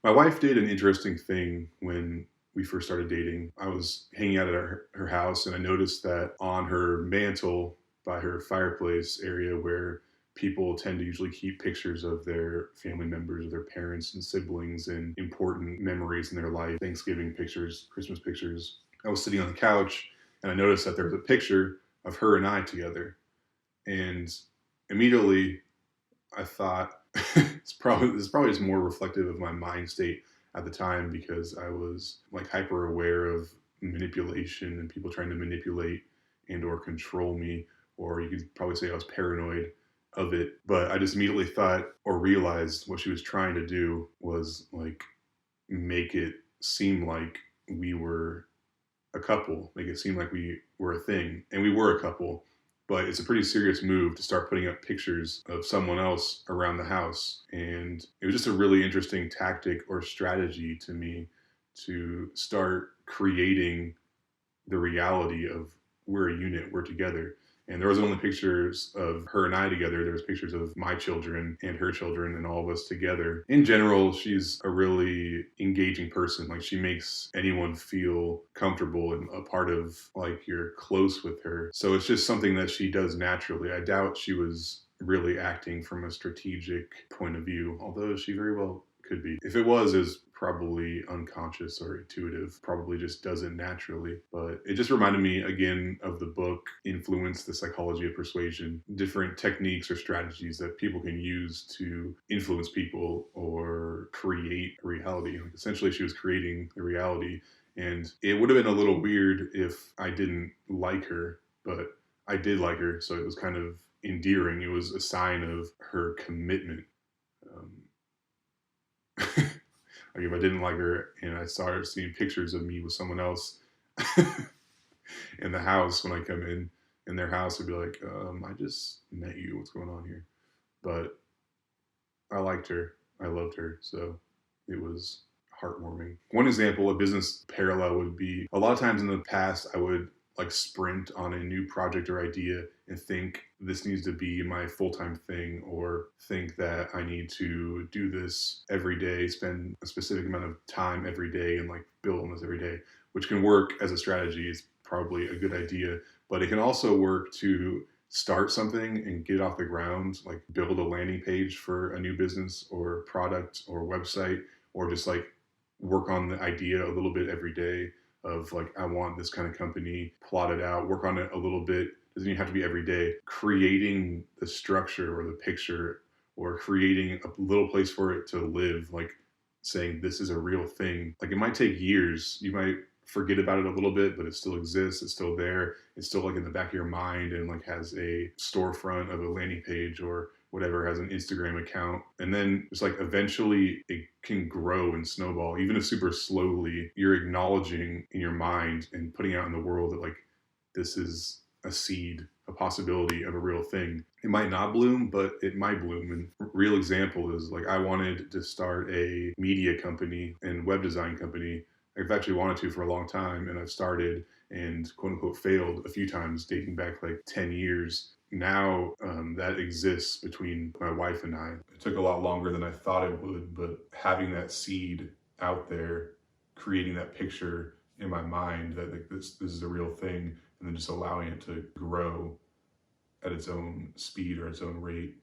My wife did an interesting thing when we first started dating. I was hanging out at her house and I noticed that on her mantle by her fireplace area where people tend to usually keep pictures of their family members, of their parents and siblings and important memories in their life, Thanksgiving pictures, Christmas pictures. I was sitting on the couch and I noticed that there was a picture of her and I together. And immediately I thought this is probably just more reflective of my mind state at the time because I was like hyper aware of manipulation and people trying to manipulate and or control me, or you could probably say I was paranoid of it. But I just immediately thought or realized what she was trying to do was like make it seem like we were a couple, make it seem like we were a thing, and we were a couple. But it's a pretty serious move to start putting up pictures of someone else around the house. And it was just a really interesting tactic or strategy to me to start creating the reality of we're a unit, we're together. And there wasn't only pictures of her and I together, there was pictures of my children and her children and all of us together. In general, she's a really engaging person. Like she makes anyone feel comfortable and a part of like you're close with her. So it's just something that she does naturally. I doubt she was really acting from a strategic point of view, although she very well could be. If it was, is probably unconscious or intuitive, probably just does it naturally. But it just reminded me again of the book Influence, the Psychology of Persuasion, different techniques or strategies that people can use to influence people or create a reality. Like essentially, she was creating a reality. And it would have been a little weird if I didn't like her, but I did like her. So it was kind of endearing. It was a sign of her commitment. Um, like if I didn't like her and I started seeing pictures of me with someone else in the house when I come in their house, I'd be like, I just met you. What's going on here? But I liked her. I loved her. So it was heartwarming. One example, a business parallel would be a lot of times in the past, I would like sprint on a new project or idea and think this needs to be my full-time thing, or think that I need to do this every day, spend a specific amount of time every day and like build on this every day, which can work as a strategy. Is probably a good idea, but it can also work to start something and get it off the ground, like build a landing page for a new business or product or website, or just like work on the idea a little bit every day of like, I want this kind of company, plot it out, work on it a little bit. Doesn't even have to be every day. Creating the structure or the picture or creating a little place for it to live, like saying this is a real thing. Like it might take years. You might forget about it a little bit, but it still exists. It's still there. It's still like in the back of your mind and like has a storefront of a landing page or whatever, has an Instagram account. And then it's like eventually it can grow and snowball, even if super slowly. You're acknowledging in your mind and putting out in the world that like this is a seed, a possibility of a real thing. It might not bloom, but it might bloom. And a real example is like I wanted to start a media company and web design company. I've actually wanted to for a long time, and I've started and quote unquote failed a few times, dating back like 10 years. Now that exists between my wife and I. It took a lot longer than I thought it would, but having that seed out there, creating that picture in my mind that like this is a real thing, and then just allowing it to grow at its own speed or its own rate